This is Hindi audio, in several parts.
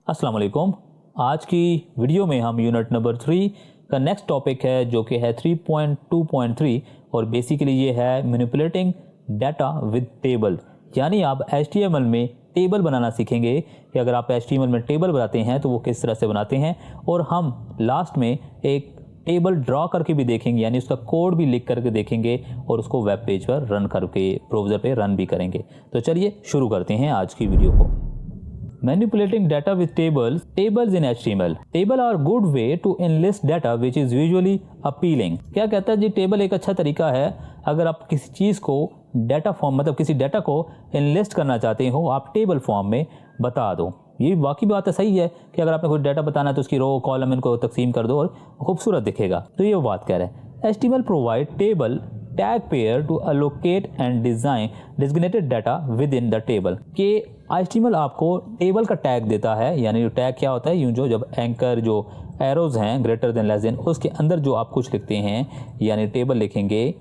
अस्सलाम वालेकुम। आज की वीडियो में हम यूनिट नंबर 3 का नेक्स्ट टॉपिक है जो कि है 3.2.3 और बेसिकली ये है मैनिपुलेटिंग डाटा विद टेबल। यानी आप HTML में टेबल बनाना सीखेंगे कि अगर आप HTML में टेबल बनाते हैं तो वो किस तरह से बनाते हैं, और हम लास्ट में एक टेबल ड्रॉ करके भी देखेंगे, यानी उसका कोड भी लिख करके देखेंगे और उसको वेब पेज पर रन करके ब्राउज़र पे रन भी करेंगे। तो चलिए शुरू करते हैं आज की वीडियो को। Manipulating data with tables in HTML. Table are good way to enlist data which is visually appealing. क्या कहता है जी, टेबल एक अच्छा तरीका है अगर आप किसी चीज़ को डाटा फॉर्म मतलब किसी डाटा को enlist करना चाहते हो, आप टेबल फॉर्म में बता दो। ये वाकई बात है, सही है कि अगर आपने कोई डाटा बताना है तो उसकी रो कॉलम इनको तकसीम कर दो और खूबसूरत दिखेगा। तो ये बात कह रहे हैं HTML provide table tag pair to allocate and designated data within the table. के HTML आपको टेबल का टैग देता है, यानी टैग क्या होता है, यूँ जो जब एंकर जो एरोज हैं ग्रेटर देन लेस देन उसके अंदर जो आप कुछ लिखते हैं, यानी टेबल लिखेंगे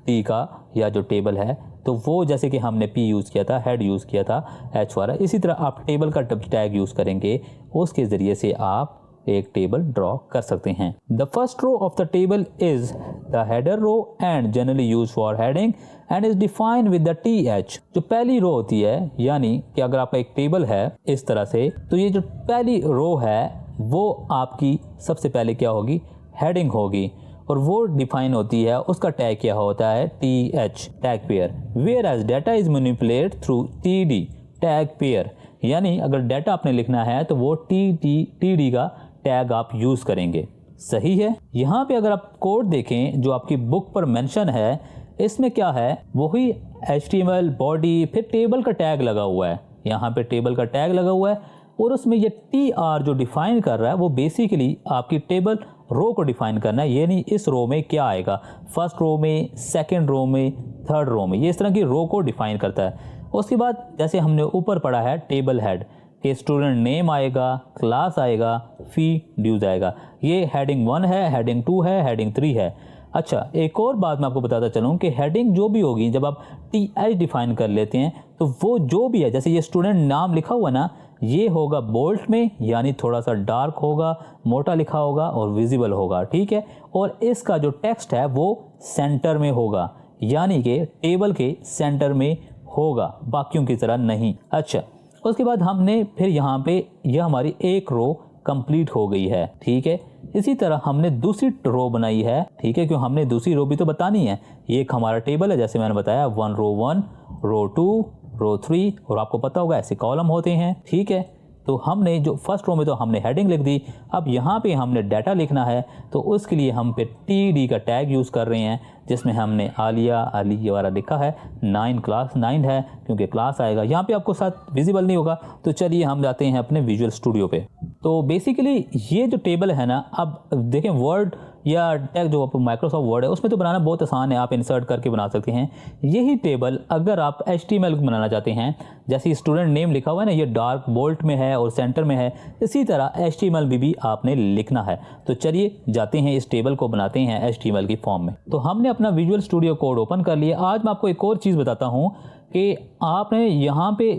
टी का या जो टेबल है तो वो जैसे कि हमने P यूज़ किया था, हेड यूज़ किया था H वाला, इसी तरह आप टेबल का टैग यूज़ करेंगे, उसके ज़रिए से आप एक टेबल ड्रॉ कर सकते हैं। The first row of the table is the header row and generally use for heading and is defined with the TH। जो पहली रो होती है, यानी कि अगर आपका एक टेबल है इस तरह से, तो ये जो पहली रो है वो आपकी सबसे पहले क्या होगी, हेडिंग होगी, और वो डिफाइन होती है, उसका टैग क्या होता है, TH tag pair. Whereas data is manipulated through TD tag pair, यानी अगर डाटा आपने लिखना है तो वो TD का टैग आप यूज़ करेंगे। सही है। यहाँ पे अगर आप कोड देखें जो आपकी बुक पर मेंशन है, इसमें क्या है, वही HTML बॉडी फिर टेबल का टैग लगा हुआ है, यहाँ पे टेबल का टैग लगा हुआ है, और उसमें ये TR जो डिफाइन कर रहा है वो बेसिकली आपकी टेबल रो को डिफाइन करना है, यानी इस रो में क्या आएगा, फर्स्ट रो में, सेकेंड रो में, थर्ड रो में, ये इस तरह की रो को डिफाइन करता है। उसके बाद जैसे हमने ऊपर पढ़ा है टेबल हेड कि स्टूडेंट नेम आएगा, क्लास आएगा, फी ड्यूज आएगा, ये हेडिंग 1 है, हेडिंग 2 है, हेडिंग 3 है। अच्छा, एक और बात मैं आपको बताता चलूँ कि हेडिंग जो भी होगी जब आप TH डिफाइन कर लेते हैं तो वो जो भी है, जैसे ये स्टूडेंट नाम लिखा हुआ ना, ये होगा बोल्ड में, यानी थोड़ा सा डार्क होगा, मोटा लिखा होगा और विजिबल होगा, ठीक है। और इसका जो टेक्स्ट है वो सेंटर में होगा, यानी कि टेबल के सेंटर में होगा, बाकियों की तरह नहीं। अच्छा, उसके बाद हमने फिर यहाँ पे यह हमारी एक रो कंप्लीट हो गई है, ठीक है। इसी तरह हमने दूसरी रो बनाई है, ठीक है, क्यों हमने दूसरी रो भी तो बतानी है। ये एक हमारा टेबल है, जैसे मैंने बताया 1 रो 1, रो 2, रो 3, और आपको पता होगा ऐसे कॉलम होते हैं, ठीक है। तो हमने जो फर्स्ट रो में तो हमने हेडिंग लिख दी, अब यहाँ पे हमने डाटा लिखना है तो उसके लिए हम पे TD का टैग यूज़ कर रहे हैं, जिसमें हमने आलिया अली वाला लिखा है, 9 क्लास 9 है क्योंकि क्लास आएगा, यहाँ पे आपको साथ विजिबल नहीं होगा। तो चलिए हम जाते हैं अपने विजुअल स्टूडियो पे। तो बेसिकली ये जो टेबल है ना, अब देखें वर्ड या टैग जो माइक्रोसॉफ्ट वर्ड है उसमें तो बनाना बहुत आसान है, आप इंसर्ट करके बना सकते हैं। यही टेबल अगर आप HTML बनाना चाहते हैं, जैसे स्टूडेंट नेम लिखा हुआ है ना, ये डार्क बोल्ट में है और सेंटर में है, इसी तरह HTML भी आपने लिखना है। तो चलिए जाते हैं इस टेबल को बनाते हैं HTML की फॉर्म में। तो हमने अपना विजुअल स्टूडियो कोड ओपन कर लिया। आज मैं आपको एक और चीज़ बताता हूँ कि आपने यहाँ पे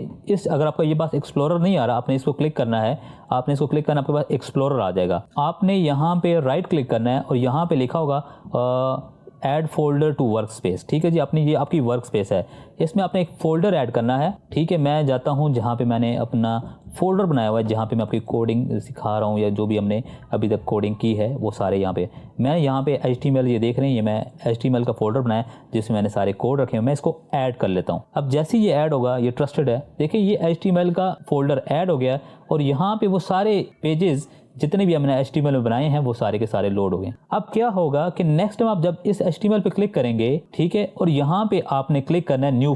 अगर आपका ये पास एक्सप्लोरर नहीं आ रहा, आपने इसको क्लिक करना है, आपने इसको क्लिक करना, आपके पास एक्सप्लोरर आ जाएगा। आपने यहाँ पे राइट क्लिक करना है और यहाँ पे लिखा होगा add folder to work space, ठीक है जी। अपनी ये आपकी वर्क स्पेस है, इसमें आपने एक फ़ोल्डर ऐड करना है, ठीक है। मैं जाता हूँ जहाँ पे मैंने अपना फ़ोल्डर बनाया हुआ है, जहाँ पे मैं आपकी कोडिंग सिखा रहा हूँ या जो भी हमने अभी तक कोडिंग की है वो सारे यहाँ पे मैं यहाँ पे HTML ये देख रहे हैं, ये मैं HTML का फ़ोल्डर बनाया जिसमें मैंने सारे कोड रखे हैं। मैं इसको ऐड कर लेता हूँ। अब जैसे ये ऐड होगा, ये ट्रस्टेड है, देखिए ये HTML का फ़ोल्डर ऐड हो गया और यहाँ पे वो सारे पेजेस जितने भी हमने HTML में बनाए हैं वो सारे के सारे लोड हो गए। अब क्या होगा कि नेक्स्ट टाइम आप जब इस HTML पे क्लिक करेंगे, ठीक है, और यहाँ पे आपने क्लिक करना है न्यू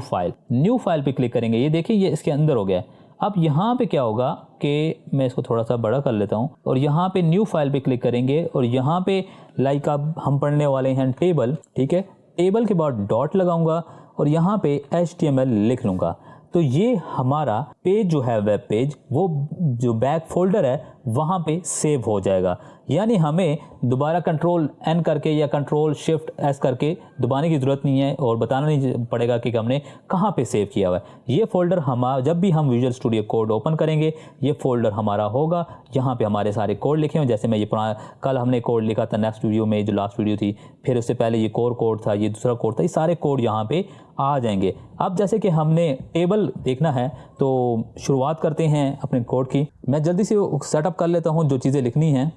फाइल पे क्लिक करेंगे, ये देखिए ये इसके अंदर हो गया। अब यहाँ पे क्या होगा कि मैं इसको थोड़ा सा बड़ा कर लेता हूँ और यहाँ पे न्यू फाइल पे क्लिक करेंगे और यहाँ पे लाइक अब हम पढ़ने वाले हैं टेबल, ठीक है। टेबल के बाद डॉट लगाऊंगा और यहाँ पे HTML लिख लूँगा। तो ये हमारा पेज जो है वेब पेज, वो जो बैक फोल्डर है वहाँ पे सेव हो जाएगा। यानी हमें दोबारा कंट्रोल N करके या कंट्रोल शिफ्ट S करके दबाने की ज़रूरत नहीं है और बताना नहीं पड़ेगा कि हमने कहाँ पे सेव किया हुआ है। ये फ़ोल्डर हमारा जब भी हम विजुअल स्टूडियो कोड ओपन करेंगे ये फ़ोल्डर हमारा होगा, यहाँ पे हमारे सारे कोड लिखे हुए। जैसे मैं ये कल हमने कोड लिखा था नेक्स्ट वीडियो में, जो लास्ट वीडियो थी, फिर उससे पहले ये कोर कोड था, ये दूसरा कोड था, ये सारे कोड यहाँ पे आ जाएंगे। अब जैसे कि हमने टेबल देखना है तो शुरुआत करते हैं अपने कोड की। मैं जल्दी से सेटअप कर लेता हूँ जो चीज़ें लिखनी हैं।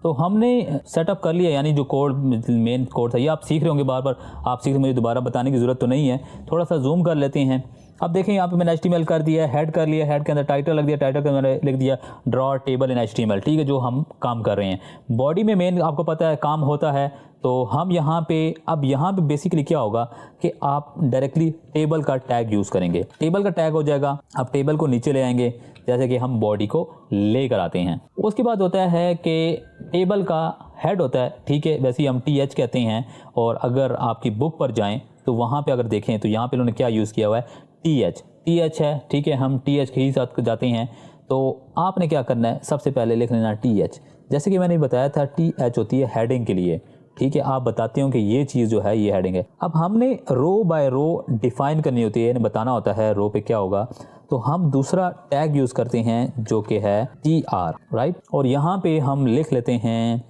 तो हमने सेटअप कर लिया, यानी जो कोड मेन कोड था ये आप सीख रहे होंगे, बार बार आप सीख रहे, मुझे दोबारा बताने की ज़रूरत तो नहीं है। थोड़ा सा जूम कर लेते हैं। अब देखें यहाँ पे मैंने HTML कर दिया, हेड कर लिया, हेड के अंदर टाइटल लग दिया, टाइटल के अंदर लिख दिया ड्रॉ टेबल इन HTML, ठीक है, जो हम काम कर रहे हैं। बॉडी में मेन आपको पता है काम होता है, तो हम यहाँ पे अब यहाँ पे बेसिकली क्या होगा कि आप डायरेक्टली टेबल का टैग यूज़ करेंगे। टेबल का टैग हो जाएगा, आप टेबल को नीचे ले आएंगे जैसे कि हम बॉडी को लेकर आते हैं। उसके बाद होता है कि टेबल का हेड होता है, ठीक है, वैसे ही हम TH कहते हैं। और अगर आपकी बुक पर जाएं तो वहाँ पे अगर देखें तो यहाँ पे उन्होंने क्या यूज़ किया हुआ है, TH है, ठीक है, हम TH के ही साथ जाते हैं। तो आपने क्या करना है, सबसे पहले लिख लेना TH। जैसे कि मैंने बताया था TH होती है हेडिंग के लिए, ठीक है, आप बताते हो कि ये चीज़ जो है ये हेडिंग है। अब हमने रो बाय रो डिफाइन करनी होती है, यानी बताना होता है रो पे क्या होगा। तो हम दूसरा टैग यूज़ करते हैं जो कि है TR, राइट। और यहाँ पे हम लिख लेते हैं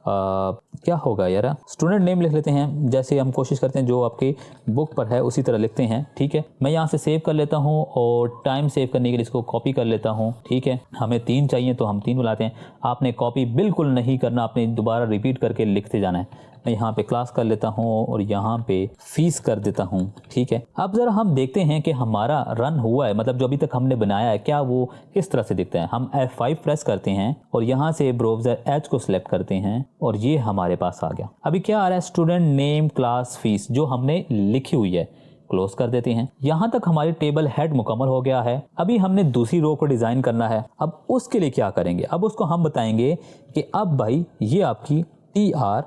क्या होगा यार, स्टूडेंट नेम लिख लेते हैं। जैसे हम कोशिश करते हैं जो आपके बुक पर है उसी तरह लिखते हैं, ठीक है। मैं यहाँ से सेव कर लेता हूँ और टाइम सेव करने के लिए इसको कॉपी कर लेता हूँ, ठीक है। हमें 3 चाहिए तो हम 3 बुलाते हैं। आपने कॉपी बिल्कुल नहीं करना, आपने दोबारा रिपीट करके लिखते जाना है। मैं यहाँ पे क्लास कर लेता हूँ और यहाँ पे फीस कर देता हूँ, ठीक है। अब ज़रा हम देखते हैं कि हमारा रन हुआ है, मतलब जो अभी तक हमने बनाया है क्या वो किस तरह से दिखता है। हम F5 प्रेस करते हैं और यहाँ से ब्राउज़र H को सिलेक्ट करते हैं और ये हमारे पास आ गया। अभी क्या आ रहा है, स्टूडेंट नेम क्लास फीस जो हमने लिखी हुई है, क्लोज कर देते हैं। यहाँ तक हमारी टेबल हेड मुकम्मल हो गया है। अभी हमने दूसरी रो को डिज़ाइन करना है। अब उसके लिए क्या करेंगे, अब उसको हम बताएंगे कि अब भाई ये आपकी TR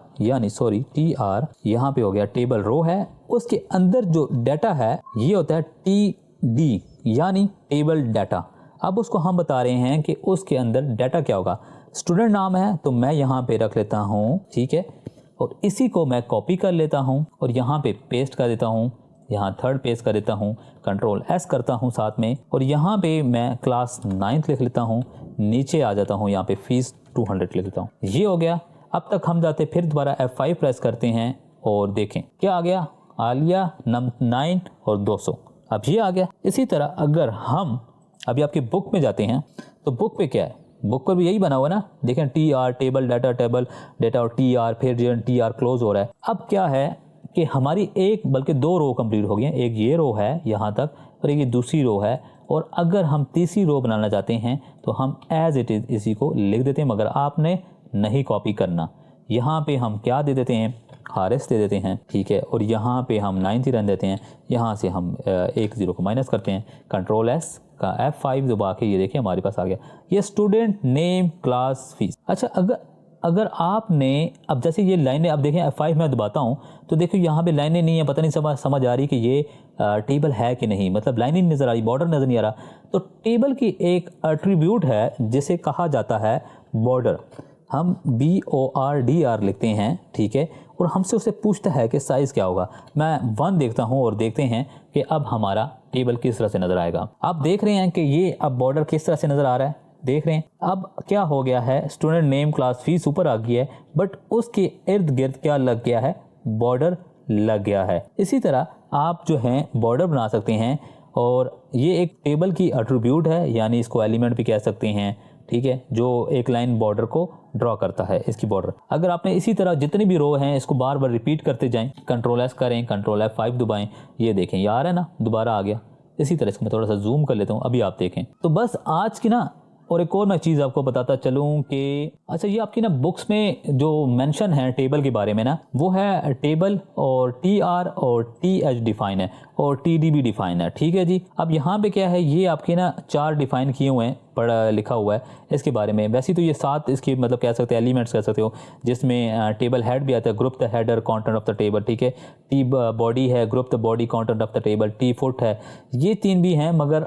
यहाँ पे हो गया टेबल रो है, उसके अंदर जो डाटा है ये होता है TD यानी टेबल डाटा। अब उसको हम बता रहे हैं कि उसके अंदर डाटा क्या होगा। स्टूडेंट नाम है तो मैं यहाँ पे रख लेता हूँ, ठीक है, और इसी को मैं कॉपी कर लेता हूँ और यहाँ पे पेस्ट कर देता हूँ, यहाँ थर्ड पेस्ट कर देता हूँ, कंट्रोल S करता हूँ साथ में, और यहाँ पे मैं क्लास 9th लिख लेता हूँ, नीचे आ जाता हूँ, यहाँ पे फीस 200 लिख लेता हूँ। ये हो गया। अब तक हम जाते फिर दोबारा F5 प्रेस करते हैं और देखें क्या आ गया, आलिया 9 और 200, अब ये आ गया। इसी तरह अगर हम अभी आपकी बुक में जाते हैं तो बुक पे क्या है, बुक पर भी यही बना हुआ ना, देखें TR टेबल डाटा और TR, फिर जो TR क्लोज हो रहा है। अब क्या है कि हमारी एक बल्कि 2 रो कंप्लीट हो गई हैं। एक ये रो है यहाँ तक और एक ये दूसरी रो है, और अगर हम तीसरी रो बनाना चाहते हैं तो हम एज इट इज़ इसी को लिख देते हैं, मगर आपने नहीं कॉपी करना। यहाँ पे हम क्या दे देते हैं, RS दे देते हैं, ठीक है, और यहाँ पे हम 9 रन देते हैं। यहाँ से हम 1 0 को माइनस करते हैं, कंट्रोल S का F5 दबा के ये देखिए हमारे पास आ गया ये स्टूडेंट नेम क्लास फीस। अच्छा, अगर आपने अब जैसे ये लाइनें, अब देखें F5 मैं दबाता हूँ तो देखिए यहाँ पे लाइनें नहीं है, पता नहीं समझ आ रही कि ये टेबल है कि नहीं, मतलब लाइनें नहीं नज़र आ रही, बॉर्डर नज़र नहीं आ रहा। तो टेबल की एक एट्रीब्यूट है जिसे कहा जाता है बॉर्डर। हम BORDR लिखते हैं, ठीक है, और हमसे उसे पूछता है कि साइज़ क्या होगा। मैं 1 देखता हूं और देखते हैं कि अब हमारा टेबल किस तरह से नज़र आएगा। आप देख रहे हैं कि ये अब बॉर्डर किस तरह से नज़र आ रहा है, देख रहे हैं। अब क्या हो गया है, स्टूडेंट नेम क्लास फीस ऊपर आ गई है, बट उसके इर्द गिर्द क्या लग गया है, बॉर्डर लग गया है। इसी तरह आप जो हैं बॉर्डर बना सकते हैं, और ये एक टेबल की एट्रीब्यूट है, यानी इसको एलिमेंट भी कह सकते हैं, ठीक है, जो एक लाइन बॉर्डर को ड्रॉ करता है, इसकी बॉर्डर। अगर आपने इसी तरह जितनी भी रो हैं इसको बार बार रिपीट करते जाएं, कंट्रोल S करें, कंट्रोल F5 दबाएं, ये देखें यार है ना, दोबारा आ गया। इसी तरह इसको मैं थोड़ा सा जूम कर लेता हूँ, अभी आप देखें। तो बस आज की ना, और एक और मैं चीज़ आपको बताता चलूँ कि अच्छा ये आपकी ना बुक्स में जो मेंशन है टेबल के बारे में ना, वो है टेबल और TR और TH डिफाइन है और TD भी डिफाइन है, ठीक है जी। अब यहाँ पे क्या है, ये आपके ना 4 डिफाइन किए हुए हैं, पढ़ा लिखा हुआ है इसके बारे में। वैसे तो ये 7 इसके मतलब कह सकते हैं एलिमेंट्स कह सकते हो, जिसमें टेबल हेड भी आता है, group the header content of the table, ठीक है। T बॉडी है, group the body content of the table, T foot है, ये 3 भी हैं, मगर